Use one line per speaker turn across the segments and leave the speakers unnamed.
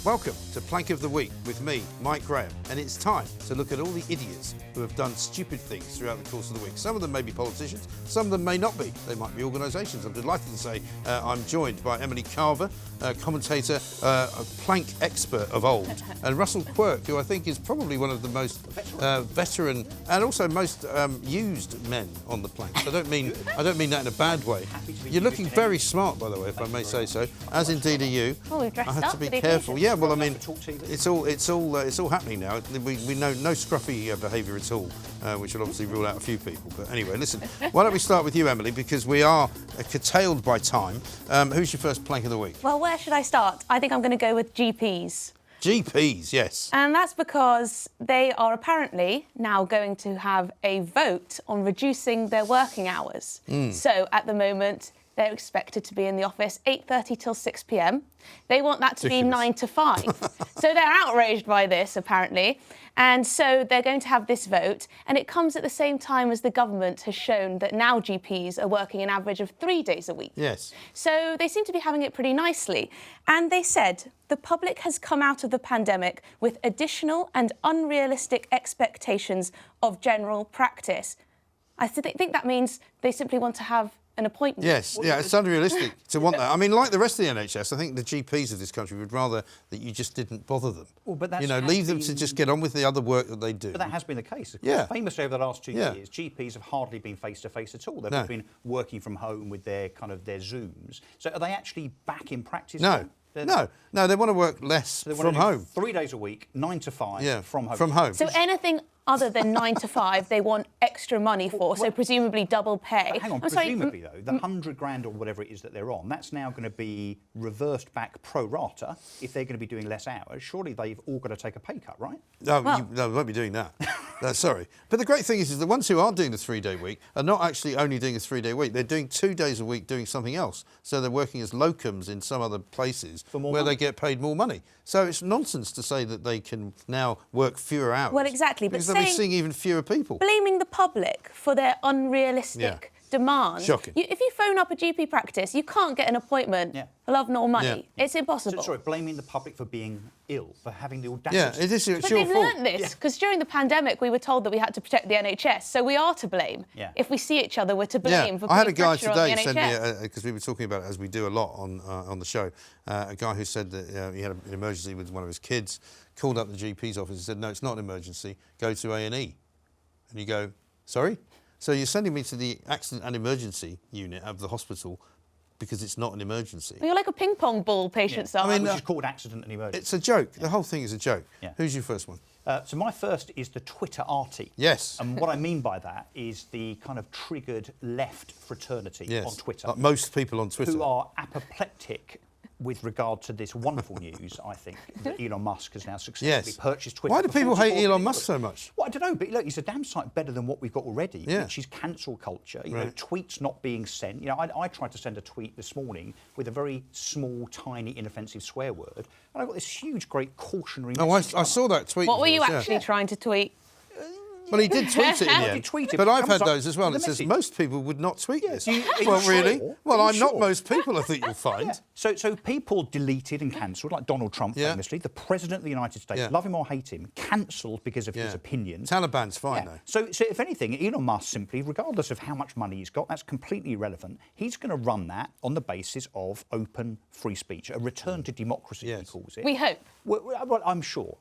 Welcome to Plank of the Week with me, Mike Graham, and it's time to look at all the idiots who have done stupid things throughout the course of the week. Some of them may be politicians, some of them may not be. They might be organisations. I'm delighted to say I'm joined by Emily Carver, commentator, a plank expert of old, and Russell Quirk, who I think is probably one of the most veteran and also most used men on the plank. I don't mean that in a bad way. You're looking very smart, by the way, if I may say so, as indeed are you.
Oh, we've dressed
I have to be careful. Yeah, well, I mean, it's all happening now. We know no scruffy behaviour at all, which will obviously rule out a few people. But anyway, listen, why don't we start with you, Emily, because we are curtailed by time. Who's your first plank of the week?
Well, where should I start? I think I'm going to go with GPs.
GPs, yes.
And that's because they are apparently now going to have a vote on reducing their working hours. So at the moment, they're expected to be in the office 8:30 till 6 p.m. They want that to be 9 to 5. So they're outraged by this, apparently. And so they're going to have this vote. And it comes at the same time as the government has shown that now GPs are working an average of 3 days a week.
Yes.
So they seem to be having it pretty nicely. And they said the public has come out of the pandemic with additional and unrealistic expectations of general practice. I think that means they simply want to have an appointment.
Yes, yeah, it's unrealistic to want that. I mean, like the rest of the NHS, I think the GPs of this country would rather that you just didn't bother them.
Well, but that's
leave them to just get on with the other work that they do.
But that has been the case.
Yeah.
Famously over the last 2 years, GPs have hardly been face-to-face at all. They've been working from home with their Zooms. So are they actually back in practice?
No. No, they want to work less from home.
3 days a week, 9 to 5 from home.
From home.
So anything other than 9 to 5, they want extra money for, so presumably double pay.
But hang on, presumably though, the 100 grand or whatever it is that they're on, that's now going to be reversed back pro rata if they're going to be doing less hours. Surely they've all got to take a pay cut, right?
No, they won't be doing that. Sorry. But the great thing is the ones who are doing the 3 day week are not actually only doing a 3 day week. They're doing 2 days a week doing something else. So they're working as locums in some other places where they get paid more money. So it's nonsense to say that they can now work fewer hours.
Well, exactly.
Because they'll be seeing even fewer people.
Blaming the public for their unrealistic demands.
Shocking.
If you phone up a GP practice, you can't get an appointment for love nor money. It's impossible.
Sorry, blaming the public for being ill, for having the audacity.
Yeah, it is. It's
but
your
they've
fault.
learnt this, because during the pandemic, we were told that we had to protect the NHS, so we are to blame. If we see each other, we're to blame for putting pressure on the NHS. I had a guy today send me, because we were talking about it, as we do a lot on the show, a guy who said that he had an emergency with one of his kids, called up the GP's office and said, no, it's not an emergency, go to A&E. And you go, sorry? So you're sending me to the accident and emergency unit of the hospital because it's not an emergency. Well, you're like a ping pong ball patient,
Which is called accident and emergency.
It's a joke. The whole thing is a joke. Who's your first one?
So my first is the Twitter arty.
Yes.
And what I mean by that is the kind of triggered left fraternity on Twitter.
Like most people on Twitter.
Who are apoplectic with regard to this wonderful news, I think, that Elon Musk has now successfully purchased Twitter.
Why do people hate Elon Musk so much?
Well, I don't know, but look, he's a damn sight better than what we've got already, which is cancel culture. You know, tweets not being sent. You know, I tried to send a tweet this morning with a very small, tiny, inoffensive swear word, and I got this huge, great cautionary message.
Oh, I saw that tweet.
What were you actually trying to tweet?
Well, he did tweet it in the end. But I've had those as well. It says most people would not tweet this. Well, really? Well, I'm not most people, I think you'll find.
So people deleted and cancelled, like Donald Trump famously. The President of the United States, love him or hate him, cancelled because of his opinions.
Taliban's fine, though.
So if anything, Elon Musk simply, regardless of how much money he's got, that's completely irrelevant. He's going to run that on the basis of open free speech, a return to democracy, he calls it.
We hope.
Well, I'm sure,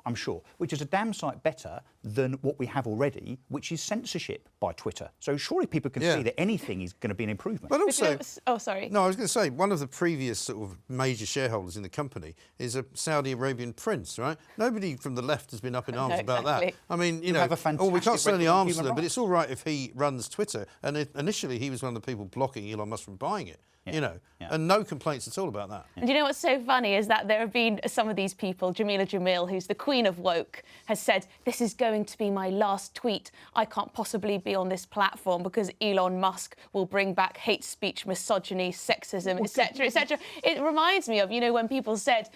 which is a damn sight better than what we have already, which is censorship by Twitter. So surely people can see that anything is going to be an improvement.
But also...
Oh, sorry.
No, I was going to say, one of the previous sort of major shareholders in the company is a Saudi Arabian prince, right? Nobody from the left has been up in arms about that. I mean, we can't sell any arms to them, but it's all right if he runs Twitter. And initially, he was one of the people blocking Elon Musk from buying it. And no complaints at all about that.
And do you know what's so funny is that there have been some of these people, Jamila Jamil, who's the queen of woke, has said, this is going to be my last tweet. I can't possibly be on this platform because Elon Musk will bring back hate speech, misogyny, sexism, etc., etc. It reminds me of, when people said,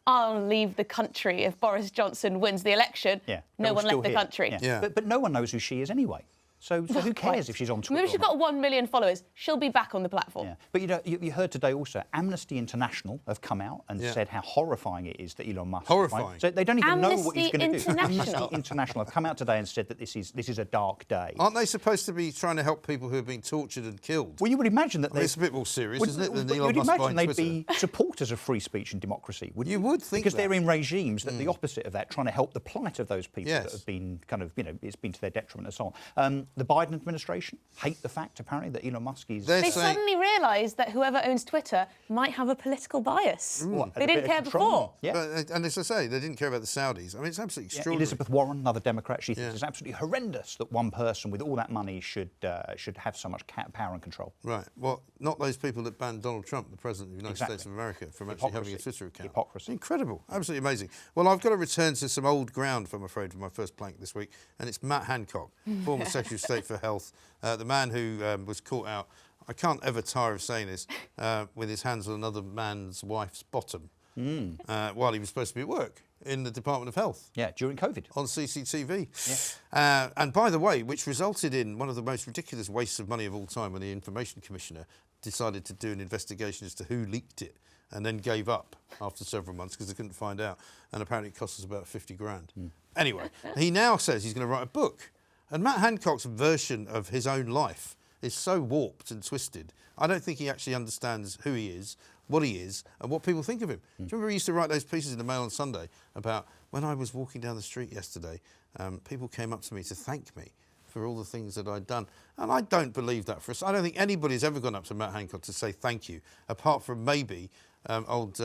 I'll leave the country if Boris Johnson wins the election. No one left the country.
But no one knows who she is anyway. So who cares if she's on Twitter?
Maybe she's got 1 million followers. She'll be back on the platform.
Yeah. But you heard today also, Amnesty International have come out and said how horrifying it is that Elon Musk...
Horrifying.
So they don't even know what he's going to do.
Amnesty
International have come out today and said that this is a dark day.
Aren't they supposed to be trying to help people who have been tortured and killed?
Well, you would imagine that
it's a bit more serious, isn't it, than Elon Musk buying
they'd
Twitter?
be supporters of free speech and democracy, wouldn't you?
You would think
because
that.
they're in regimes that the opposite of that, trying to help the plight of those people that have been kind of, it's been to their detriment and so on. The Biden administration hate the fact, apparently, that Elon Musk is...
They suddenly realised that whoever owns Twitter might have a political bias. They didn't care before.
Yeah.
But, and as I say, they didn't care about the Saudis. I mean, it's absolutely extraordinary.
Elizabeth Warren, another Democrat, she thinks it's absolutely horrendous that one person with all that money should have so much power and control.
Right. Well, not those people that banned Donald Trump, the President of the United States of America, from actually having a Twitter account.
Hypocrisy.
Incredible. Absolutely amazing. Well, I've got to return to some old ground, I'm afraid, for my first plank this week, and it's Matt Hancock, former Secretary of State for Health, the man who was caught out, I can't ever tire of saying this, with his hands on another man's wife's bottom while he was supposed to be at work in the Department of Health.
Yeah, during COVID.
On CCTV.
Yeah.
And by the way, which resulted in one of the most ridiculous wastes of money of all time when the Information Commissioner decided to do an investigation as to who leaked it and then gave up after several months because they couldn't find out. And apparently it cost us about 50 grand. Anyway, he now says he's going to write a book. And Matt Hancock's version of his own life is so warped and twisted, I don't think he actually understands who he is, what he is, and what people think of him. Do you remember he used to write those pieces in the Mail on Sunday about when I was walking down the street yesterday, people came up to me to thank me for all the things that I'd done. And I don't believe that for us. I don't think anybody's ever gone up to Matt Hancock to say thank you, apart from maybe old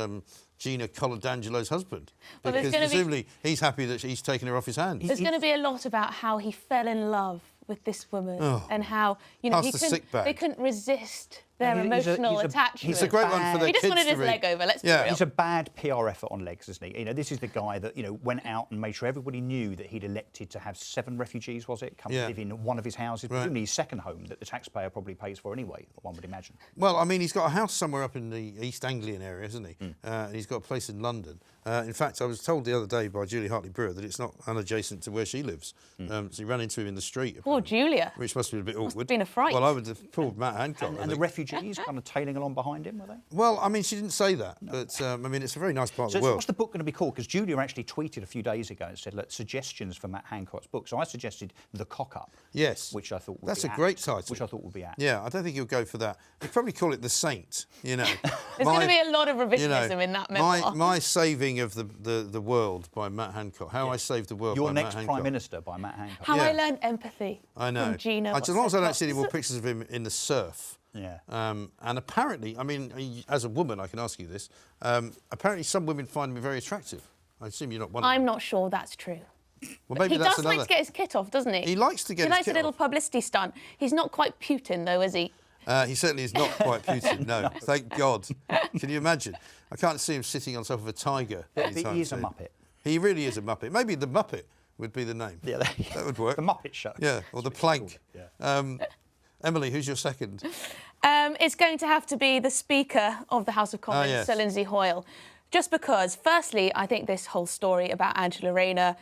Gina Coladangelo's husband.
Well,
because presumably he's happy that he's taken her off his hands.
There's going to be a lot about how he fell in love with this woman and how, they couldn't resist their emotional attachment.
It's a great one for their
He just
kids
wanted his
to read.
leg over, let's be real.
He's a bad PR effort on legs, isn't he? This is the guy that, went out and made sure everybody knew that he'd elected to have 7 refugees, was it, come live in one of his houses, presumably his second home that the taxpayer probably pays for anyway, one would imagine.
Well, I mean, he's got a house somewhere up in the East Anglian area, hasn't he? And he's got a place in London. In fact, I was told the other day by Julie Hartley-Brewer that it's not unadjacent to where she lives. So he ran into him in the street.
Poor Julia.
Which must have been a bit awkward.
Must have been a fright.
Well, I would have pulled Matt Hancock.
And the refugees kind of tailing along behind him, were they?
Well, I mean, she didn't say that. No. But, I mean, it's a very nice part of the world.
So what's the book going to be called? Because Julia actually tweeted a few days ago and said, look, suggestions for Matt Hancock's book. So I suggested The Cock-Up.
Yes.
Which I thought would
That's
be
a great title.
Which I thought would be apt.
Yeah, I don't think he'll go for that. He'd probably call it The Saint,
There's going to be a lot of revisionism in that memoir.
My saving of the world by Matt Hancock. How I saved the world by Matt Hancock.
Your next Prime Minister by Matt Hancock.
How I learned empathy from Gina.
As long as I don't see any more pictures of him in the surf.
Yeah.
And apparently, I mean, as a woman, I can ask you this, apparently some women find me very attractive. I assume you're not one of them.
I'm not sure that's true.
Well, maybe
he
that's
does like to get his kit off, doesn't he?
He likes to get his kit off.
He likes a little publicity stunt. He's not quite Putin, though, is he?
He certainly is not quite Putin, no. Thank God. Can you imagine? I can't see him sitting on top of a tiger.
He is a Muppet.
He really is a Muppet. Maybe the Muppet would be the name.
Yeah,
that would work.
The Muppet Show.
Yeah, or the Plank. Yeah. Emily, who's your second?
It's going to have to be the Speaker of the House of Commons, Sir Lindsay Hoyle. Just because, firstly, I think this whole story about Angela Rayner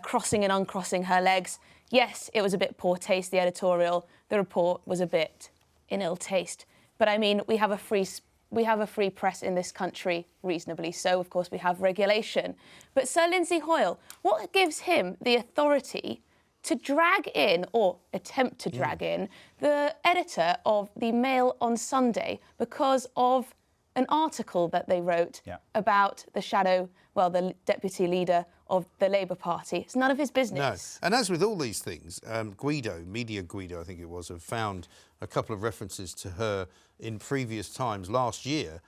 crossing and uncrossing her legs, yes, it was a bit poor taste, the editorial. The report was a bit in ill taste. But, I mean, we have a free press in this country, reasonably so. Of course, we have regulation. But Sir Lindsay Hoyle, what gives him the authority to drag in, or attempt to drag in, the editor of the Mail on Sunday because of an article that they wrote about the deputy leader of the Labour Party? It's none of his business.
No. And as with all these things, Media Guido, I think it was, have found a couple of references to her in previous times, last year,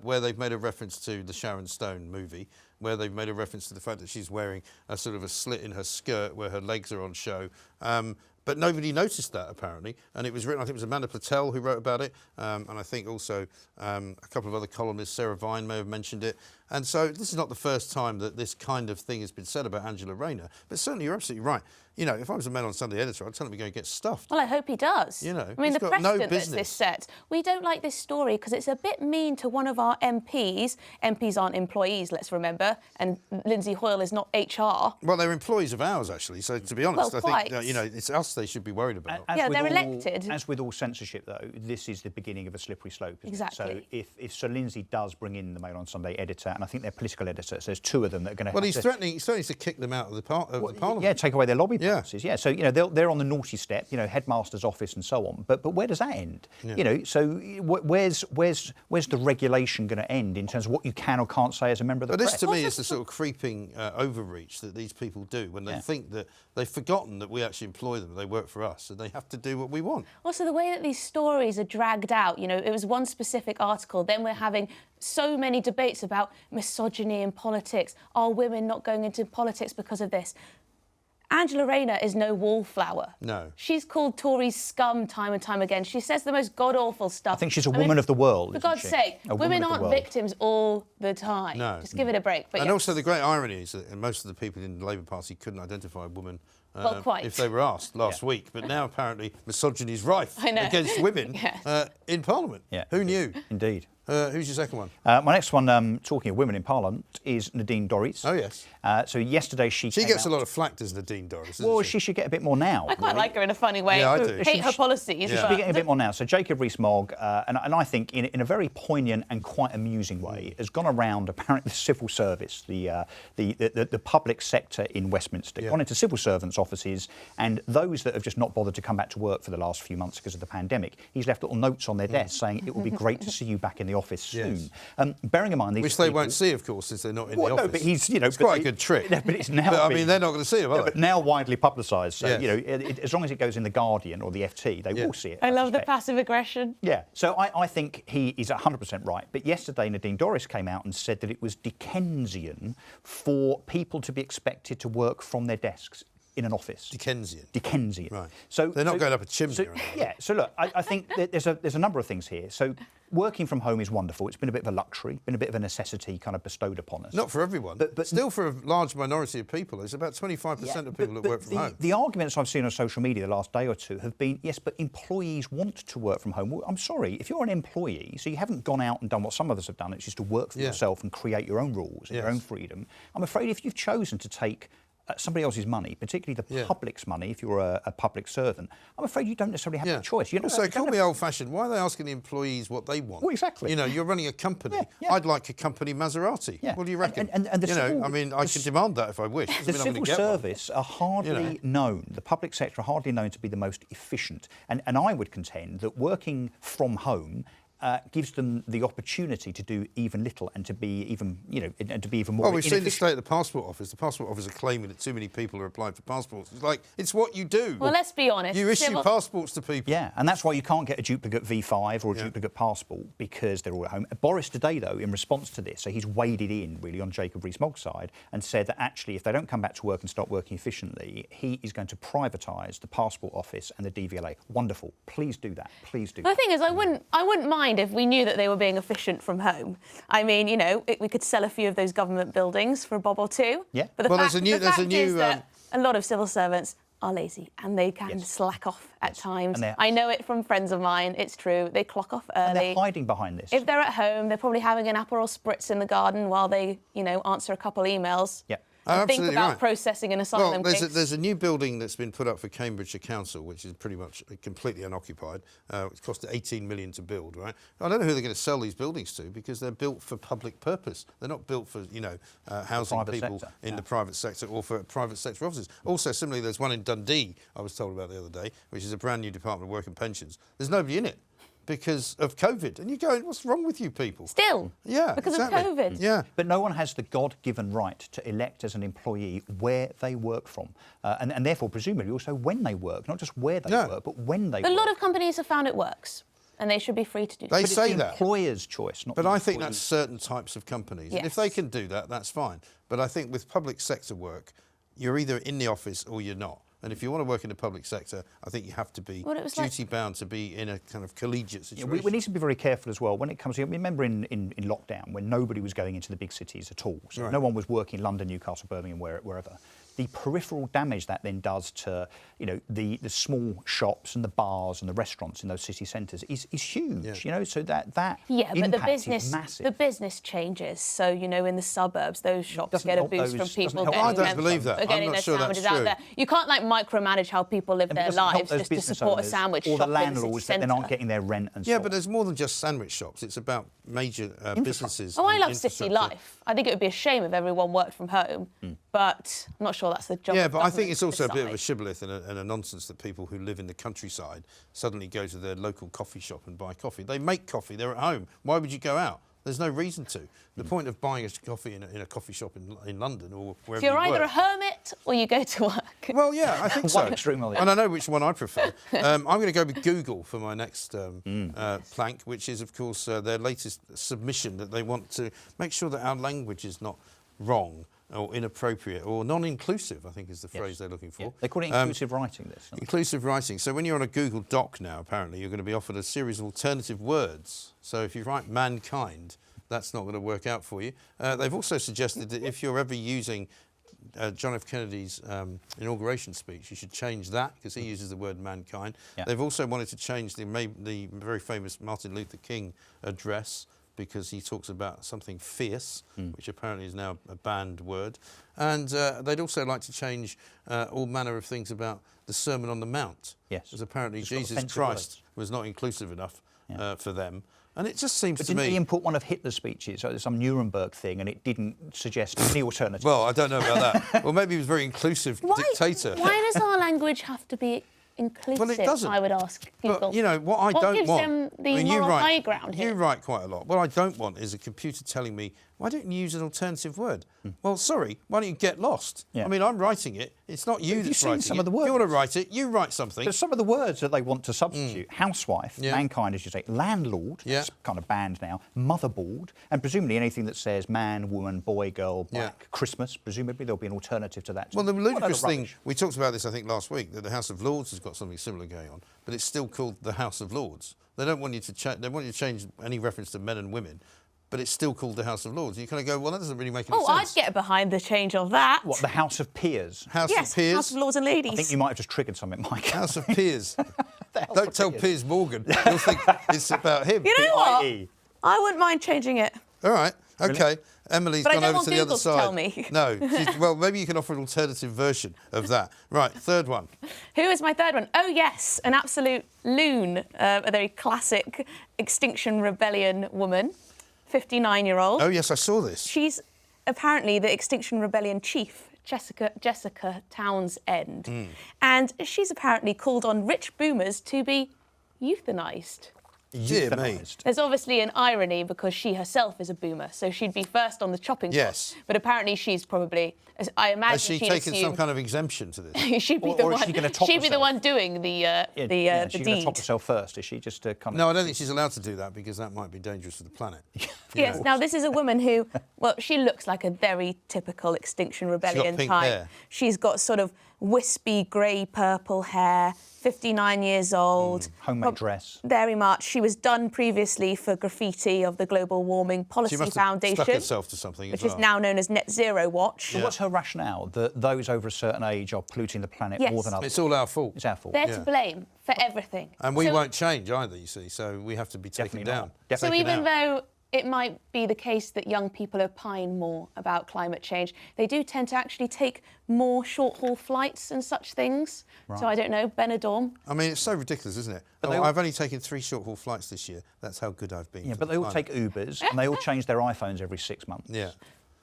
where they've made a reference to the Sharon Stone movie, where they've made a reference to the fact that she's wearing a sort of a slit in her skirt where her legs are on show. But nobody noticed that, apparently. And it was written, I think it was Amanda Patel who wrote about it. And I think also a couple of other columnists, Sarah Vine may have mentioned it. And so this is not the first time that this kind of thing has been said about Angela Rayner. But certainly you're absolutely right. you know, if I was a Mail on Sunday editor, I'd tell him to go and get stuffed.
Well, I hope he does.
You know,
I mean,
he's
the
got no
precedent
business.
that this sets. We don't like this story because it's a bit mean to one of our MPs. MPs aren't employees, let's remember, and Lindsay Hoyle is not HR.
Well, they're employees of ours, actually. So, to be honest, I think, you know, it's us they should be worried about.
Yeah, they're elected.
As with all censorship, though, this is the beginning of a slippery slope.
Exactly.
So if Sir Lindsay does bring in the Mail on Sunday editor, and I think they're political editors, there's two of them that are going to.
Well, he's threatening to kick them out of the Parliament.
Yeah, take away their lobby passes. Yeah, so you know they're on the naughty step. You know, headmaster's office and so on. But where does that end? Yeah. You know, so where's the regulation going to end in terms of what you can or can't say as a member of the press?
But this, to me, is the sort of creeping overreach that these people do when they think that they've forgotten that we actually employ them, they work for us, and they have to do what we want.
Also, the way that these stories are dragged out, you know, it was one specific article, then we're having so many debates about misogyny in politics. Are women not going into politics because of this? Angela Rayner is no wallflower.
No.
She's called Tories scum time and time again. She says the most god-awful stuff.
I think she's a woman of the world,
for God's sake, women aren't victims all the time.
No.
Just give it a break. But
and also the great irony is that most of the people in the Labour Party couldn't identify a woman if they were asked last week. But now apparently misogyny is rife against women in Parliament.
Yeah.
Who knew?
Indeed.
Who's your second one?
My next one, talking of women in Parliament, is Nadine Dorries.
Oh, yes.
So yesterday she
gets a lot of flack, does Nadine Dorries?
Well, she should get a bit more now.
I quite like her in a funny way.
Yeah, I do.
Hate her policies.
She should be getting a bit more now. So Jacob Rees-Mogg, and I think in a very poignant and quite amusing way, has gone around apparently the civil service, the public sector in Westminster, gone into civil servants' offices, and those that have just not bothered to come back to work for the last few months because of the pandemic, he's left little notes on their desk saying it will be great to see you back in the office soon. Bearing in mind these
which they won't see, of course, since they're not in the office.
No, but he's, you know,
it's quite a good trick.
But it's now.
But, I mean, they're not going to see him, are they?
But now widely publicised. So you know, as long as it goes in the Guardian or the FT, they will see it.
I love the passive aggression.
Yeah. So I think he is 100% right. But yesterday, Nadine Dorries came out and said that it was Dickensian for people to be expected to work from their desks in an office. Dickensian.
Right.
So
they're not going up a chimney.
So, yeah. So look, I think there's a number of things here. So working from home is wonderful. It's been a bit of a luxury, been a bit of a necessity kind of bestowed upon us.
Not for everyone, but still for a large minority of people. It's about 25% of people that work from home.
The arguments I've seen on social media the last day or two have been, yes, but employees want to work from home. Well, I'm sorry, if you're an employee, so you haven't gone out and done what some of us have done, it's just to work for yourself and create your own rules and your own freedom. I'm afraid if you've chosen to take somebody else's money, particularly the public's money, if you're a public servant, I'm afraid you don't necessarily have a choice.
Also, call me old-fashioned. Why are they asking the employees what they want?
Well, exactly.
You know, you're running a company. I'd like a company Maserati. What do you reckon?
And the civil,
I mean, I can demand that if I wish.
The civil service are hardly known, the public sector are hardly known to be the most efficient. And I would contend that working from home gives them the opportunity to do even little and to be even, and to be even more.
Well, we've seen the state of the passport office. The passport office are claiming that too many people are applying for passports. It's like, it's what you do.
Well, let's be honest.
You issue passports to people.
Yeah, and that's why you can't get a duplicate V5 or a duplicate passport because they're all at home. Boris today, though, in response to this, so he's waded in really on Jacob Rees-Mogg's side and said that actually if they don't come back to work and start working efficiently, he is going to privatise the passport office and the DVLA. Wonderful. Please do that. Please do that.
The thing is, I wouldn't mind if we knew that they were being efficient from home. I mean, we could sell a few of those government buildings for a bob or two.
Yeah.
But the fact is that a lot of civil servants are lazy and they can slack off at times. I know it from friends of mine. It's true. They clock off early.
And they're hiding behind this.
If they're at home, they're probably having an Aperol Spritz in the garden while they, answer a couple emails.
Yeah.
Think about processing an asylum case.
There's a new building that's been put up for Cambridgeshire Council, which is pretty much completely unoccupied. It's cost 18 million to build, right? I don't know who they're going to sell these buildings to because they're built for public purpose. They're not built for, housing people in the private sector or for private sector offices. Also, similarly, there's one in Dundee, I was told about the other day, which is a brand new Department of Work and Pensions. There's nobody in it because of COVID. And you're going, what's wrong with you people?
Still?
Yeah,
because of COVID?
Yeah.
But no one has the God-given right to elect as an employee where they work from. And therefore, presumably, also when they work. Not just where they work, but when they work.
A lot of companies have found it works. And they should be free to do that.
They say
it's the
that.
employer's choice, not
But
the
I think that's certain types of companies.
Yes.
And if they can do that, that's fine. But I think with public sector work, you're either in the office or you're not. And if you want to work in the public sector, I think you have to be duty-bound to be in a kind of collegiate situation.
Yeah, we need to be very careful as well when it comes to... Remember in lockdown when nobody was going into the big cities at all. So no one was working in London, Newcastle, Birmingham, wherever. the peripheral damage that then does to, the small shops and the bars and the restaurants in those city centres is huge. So that impact is massive.
The business changes. So in the suburbs, those shops get a boost from people
I don't believe that.
getting their sandwiches out there. You can't micromanage how people live their lives just to support a sandwich shop.
Or the landlords that then aren't getting their rent and so on.
Yeah, but there's more than just sandwich shops. It's about major businesses.
Oh, I love city life. I think it would be a shame if everyone worked from home, but I'm not sure that's the job.
Yeah, but I think it's also a bit of a shibboleth and a nonsense that people who live in the countryside suddenly go to their local coffee shop and buy coffee. They make coffee. They're at home. Why would you go out? There's no reason to. The point of buying a coffee in a coffee shop in London or wherever
you're either a hermit or you go to work.
Well, yeah, I think so.
And
I know which one I prefer. I'm going to go with Google for my next plank, which is, of course, their latest submission that they want to make sure that our language is not wrong or inappropriate or non-inclusive, I think is the phrase they're looking for.
Yeah. They call it inclusive writing, this.
Inclusive writing. So when you're on a Google Doc now, apparently, you're going to be offered a series of alternative words. So if you write mankind, that's not going to work out for you. They've also suggested that if you're ever using John F. Kennedy's inauguration speech, you should change that because he uses the word mankind. Yeah. They've also wanted to change the very famous Martin Luther King address because he talks about something fierce, which apparently is now a banned word. And they'd also like to change all manner of things about the Sermon on the Mount.
Yes.
Because apparently Jesus Christ was not inclusive enough for them. And it just seems
to
me...
Didn't he input one of Hitler's speeches, so some Nuremberg thing, and it didn't suggest any alternative?
Well, I don't know about that. Well, maybe he was a very inclusive dictator.
Why does our language have to be inclusive?
Well, it doesn't.
I would ask Google.
But, what I don't
gives
want...
them the moral high ground here?
You write quite a lot. What I don't want is a computer telling me, why don't you use an alternative word? Well, sorry, why don't you get lost? Yeah. I mean, I'm writing it. It's not you that's writing
some of the words?
If you want to write it, you write something.
There's some of the words that they want to substitute. Housewife, mankind, as you say, landlord, that's kind of banned now, motherboard, and presumably anything that says man, woman, boy, girl, black, Christmas, presumably there'll be an alternative to that.
Well, the ludicrous thing, we talked about this, I think, last week, that the House of Lords has got something similar going on, but it's still called the House of Lords. They don't want you to they want you to change any reference to men and women, but it's still called the House of Lords. You kind of go, well, that doesn't really make any sense.
Oh, I'd get behind the change of that.
What, the House of Peers?
House of Peers?
House of Lords and Ladies.
I think you might have just triggered something, Mike.
House of Peers. Don't tell Piers Morgan. You'll think it's about him.
You know what? I wouldn't mind changing it.
All right, OK.
Really?
Emily's gone over to the other side.
Tell me.
No. Well, maybe you can offer an alternative version of that. Right, third one.
Who is my third one? Oh, yes, an absolute loon, a very classic Extinction Rebellion woman, 59-year-old.
Oh, yes, I saw this.
She's apparently the Extinction Rebellion chief, Jessica Townsend. And she's apparently called on rich boomers to be euthanised.
Euthanised.
There's obviously an irony because she herself is a boomer, so she'd be first on the chopping block.
Yes.
But apparently she's probably, I imagine,
has she taken some kind of exemption to this?
She'd be the one doing the
deed.
She's
going to top herself first. Is she just kind of?
No, I don't think she's allowed to do that because that might be dangerous for the planet.
Yes. Now this is a woman who, well, she looks like a very typical Extinction Rebellion
pink
type.
hair.
She's got sort of wispy grey purple hair. 59 years old.
Homemade dress.
Very much. She was done previously for graffiti of the Global Warming Policy Foundation.
Stuck herself to something
which is now known as Net Zero Watch.
So what's her rationale? That those over a certain age are polluting the planet more than others?
It's all our fault.
It's our fault.
They're to blame for everything.
And we won't change either, you see, so we have to be taken down.
So even though it might be the case that young people opine more about climate change, they do tend to actually take more short-haul flights and such things. Right. So I don't know, Benidorm.
I mean, it's so ridiculous, isn't it? I've only taken 3 short-haul flights this year. That's how good I've been.
Yeah, but they all take Ubers and they all change their iPhones every 6 months.
Yeah.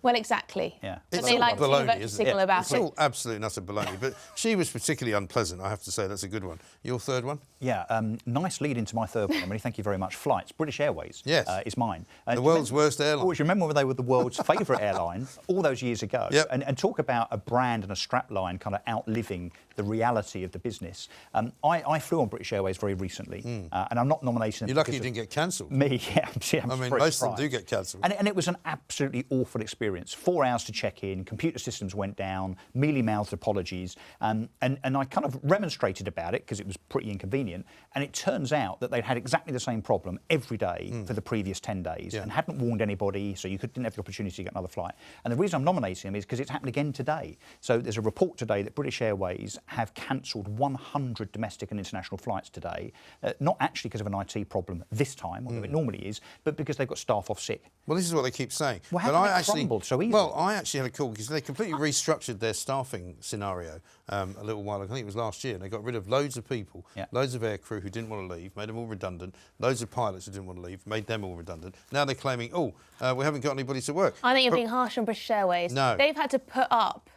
Well, exactly.
Yeah.
But they like to signal about
it. It's all absolute and utter baloney. But she was particularly unpleasant, I have to say. That's a good one. Your third one?
Yeah, nice lead into my third one, Emily. Thank you very much. Flights. British Airways is mine.
The world's worst airline.
Do you remember when they were the world's favourite airline all those years ago?
Yep.
And talk about a brand and a strapline kind of outliving the reality of the business. I flew on British Airways very recently, and I'm not nominating them.
You're lucky you didn't get cancelled.
Me, yeah.
I mean, most of them do get cancelled.
And it was an absolutely awful experience experience. 4 hours to check in, computer systems went down, mealy-mouthed apologies, and I kind of remonstrated about it because it was pretty inconvenient. And it turns out that they'd had exactly the same problem every day for the previous 10 days and hadn't warned anybody, so you didn't have the opportunity to get another flight. And the reason I'm nominating him is because it's happened again today. So there's a report today that British Airways have cancelled 100 domestic and international flights today, not actually because of an IT problem this time, although it normally is, but because they've got staff off sick.
Well, this is what they keep saying.
Well, how can it crumble so easily?
Well, I actually had a call because they completely restructured their staffing scenario a little while ago. I think it was last year, and they got rid of loads of people, loads of aircrew who didn't want to leave, made them all redundant, loads of pilots who didn't want to leave, made them all redundant. Now they're claiming, we haven't got anybody to work.
I think you're being harsh on British Airways.
No.
They've had to put up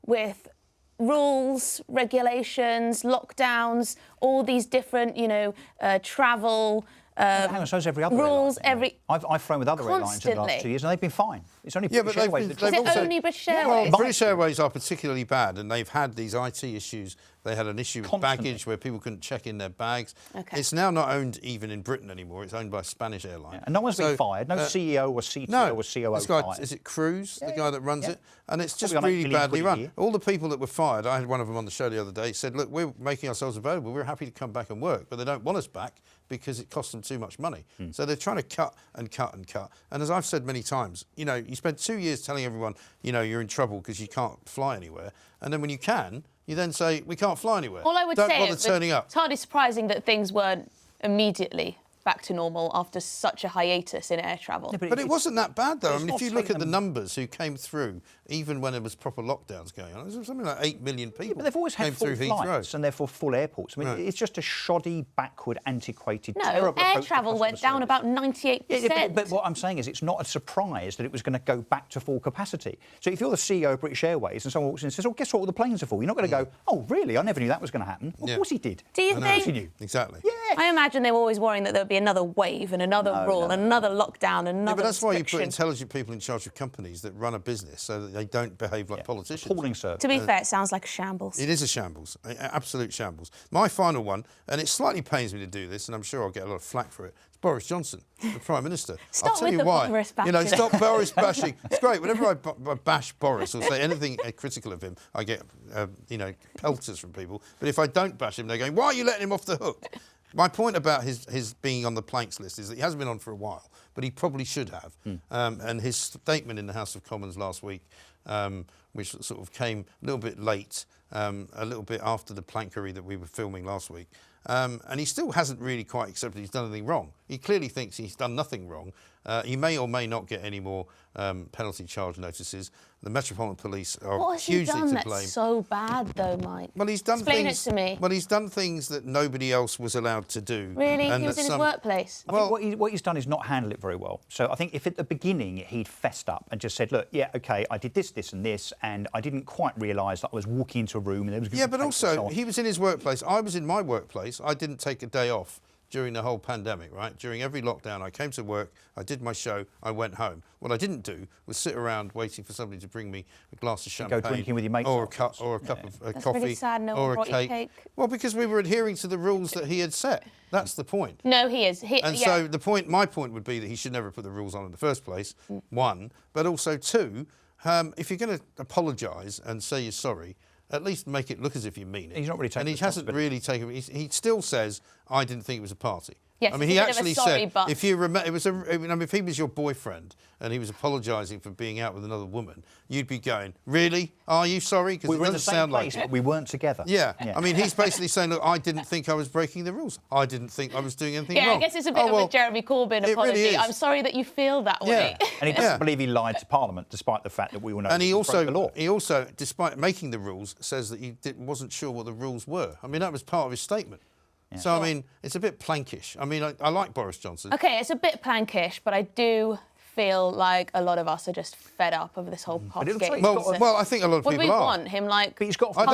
with rules, regulations, lockdowns, all these different, travel...
so is every other
rules,
airline. I've flown with other airlines in the last 2 years, and they've been fine. It's only British Airways that...
Is it only British Airways?
Well, British Airways are particularly bad, and they've had these IT issues. They had an issue with baggage where people couldn't check in their bags. Okay. It's now not owned even in Britain anymore. It's owned by a Spanish airline.
And no one's been fired. No CEO or CTO or COO
this guy,
fired.
is it Cruz, the guy that runs it? And it's just really badly run. All the people that were fired, I had one of them on the show the other day, said, look, we're making ourselves available. We're happy to come back and work, but they don't want us back because it costs them too much money. So they're trying to cut and cut and cut. And as I've said many times, you spend 2 years telling everyone, you're in trouble because you can't fly anywhere. And then when you can, you then say, we can't fly anywhere.
All I would
Don't
say
bother
is
turning up.
It's hardly surprising that things weren't immediately back to normal after such a hiatus in air travel.
Yeah, but it wasn't that bad, though. I mean, if you look at the numbers who came through, even when there was proper lockdowns going on, there was something like 8 million people.
But they've always had full flights and therefore full airports. I mean, it's just a shoddy, backward, antiquated, terrible
air travel went down about 98%.
Yeah, but what I'm saying is it's not a surprise that it was going to go back to full capacity. So if you're the CEO of British Airways and someone walks in and says, guess what all the planes are for? You're not going to go, oh, really? I never knew that was going to happen. Well, of course he did.
Do you think?
He knew.
Exactly.
Yeah.
I imagine they were always worrying that there would be another wave and another rule and another lockdown and another
but that's why you put intelligent people in charge of companies that run a business so that they don't behave like politicians.
Appalling service.
To be fair, it sounds like a shambles.
It is a shambles, absolute shambles. My final one, and it slightly pains me to do this, and I'm sure I'll get a lot of flack for it, it's Boris Johnson, the Prime Minister.
Stop
I'll tell
with
you
the
why.
Boris bashing.
Stop Boris bashing. It's great. Whenever I bash Boris or say anything critical of him, I get, pelters from people. But if I don't bash him, they're going, why are you letting him off the hook? My point about his being on the planks list is that he hasn't been on for a while, but he probably should have. And his statement in the House of Commons last week, which sort of came a little bit late, a little bit after the plankery that we were filming last week, and he still hasn't really quite accepted he's done anything wrong. He clearly thinks he's done nothing wrong. He may or may not get any more penalty charge notices. The Metropolitan Police are hugely to blame.
What has he done that's so bad, though, Mike?
Well, he's done
Explain
things.
it to me.
Well, he's done things that nobody else was allowed to do.
Really? He was in his workplace?
I think what he's done is not handle it very well. So I think if at the beginning he'd fessed up and just said, look, OK, I did this, this and this, and I didn't quite realise that I was walking into a room and there was going to be
but also, he was in his workplace. I was in my workplace. I didn't take a day off during the whole pandemic, right? During every lockdown, I came to work, I did my show, I went home. What I didn't do was sit around waiting for somebody to bring me a glass of champagne,
go drinking with your mates,
or a cup of
That's
coffee,
really sad. No
or
one
a
brought you cake.
Well, because we were adhering to the rules that he had set. That's the point.
No, he is.
So my point would be that he should never put the rules on in the first place. One, but also two, if you're going to apologise and say you're sorry, at least make it look as if you mean it.
He's not really taking
and he hasn't really taken. He still says, "I didn't think it was a party."
Yes,
I mean, he actually said,
but...
if you remember, if he was your boyfriend and he was apologising for being out with another woman, you'd be going, "Really? Are you sorry?" Because
we were
it
in the
doesn't
same
sound
place,
like
but we weren't together.
Yeah. I mean, he's basically saying, "Look, I didn't think I was breaking the rules. I didn't think I was doing anything wrong."
Yeah, I guess it's a bit of a Jeremy Corbyn apology.
Really is.
I'm sorry that you feel that way.
And he doesn't believe he lied to Parliament, despite the fact that we all know
and he
broke the law.
also, despite making the rules, says that he wasn't sure what the rules were. I mean, that was part of his statement. Yeah. So, I mean, it's a bit plankish. I mean, I like Boris Johnson.
OK, it's a bit plankish, but I do feel like a lot of us are just fed up of this whole Postgate.
Well, I think a lot of people are.
Would we want him like?
But he's got.
I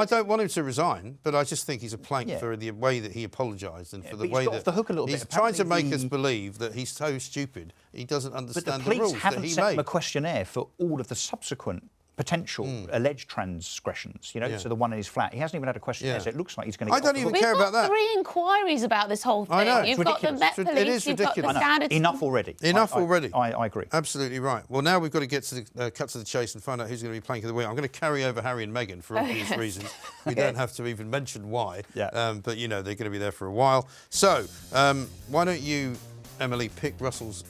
don't want him to resign, but I just think he's a plank for the way that he apologised and for the way that
the hook a little
he's
bit.
trying to make us believe that he's so stupid he doesn't understand the rules that he made.
But the police haven't sent him a questionnaire for all of the subsequent potential alleged transgressions. You know, so the one in his flat, he hasn't even had a question there, so it looks like he's going to.
I don't even care about that.
We've got 3 inquiries about this whole thing.
I know.
You've got the Met Police, you've got the standards.
Enough already.
Enough already.
I agree.
Absolutely right. Well, now we've got to get to the cut to the chase and find out who's going to be plank of the week. I'm going to carry over Harry and Meghan for obvious reasons. We don't have to even mention why. But you know they're going to be there for a while. So why don't you, Emily, pick Russell's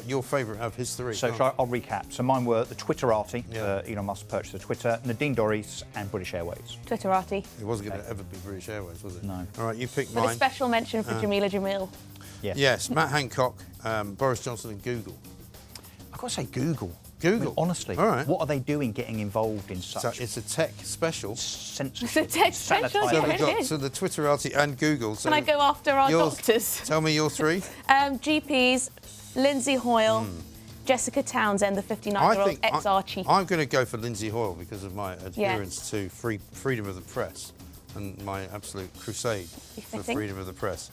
your favourite of his 3?
So I'll recap. So mine were the Twitterati, Elon Musk purchased the Twitter, Nadine Dorries and British Airways.
Twitterati.
It wasn't going to ever be British Airways, was it?
No.
All right, you pick mine.
With a special mention for Jamila Jamil.
Yes, Matt Hancock, Boris Johnson and Google.
I've got to say Google.
Google?
I mean, honestly, what are they doing getting involved in such...
So it's a tech special.
It's a tech special,
So we've got the Twitterati and Google. So
can I go after our doctors?
Tell me your 3.
GPs, Lindsay Hoyle, Jessica Townsend, the 59-year-old ex-R chief.
I'm going to go for Lindsay Hoyle because of my adherence to freedom of the press and my absolute crusade for freedom of the press.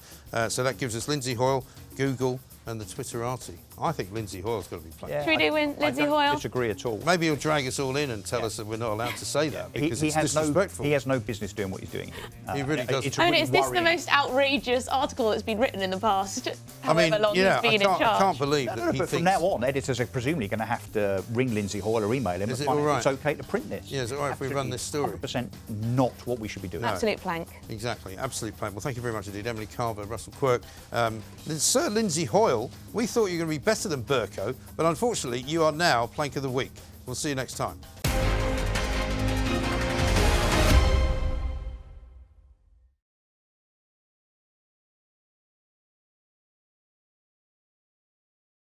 So that gives us Lindsay Hoyle, Google and the Twitterati. I think Lindsay Hoyle's got to be played.
Should we do Lindsay Hoyle?
I don't disagree at all.
Maybe he'll drag us all in and tell us that we're not allowed to say that because it's disrespectful.
He has no business doing what he's doing here.
He really doesn't.
I mean, is this the most outrageous article that's been written in the past? However long he's been in charge.
I can't believe that he
but from now on, editors are presumably going to have to ring Lindsay Hoyle or email him and find out it's OK to print this.
Yeah, is it all right if we run this story?
100% not what we should be doing.
Absolute plank.
Exactly, absolute plank. Well, thank you very much indeed, Emily, Carver, Russell, Quirk. Sir Lindsay Hoyle, we thought you were going to be better than Burko, but unfortunately you are now plank of the week. We'll see you next time.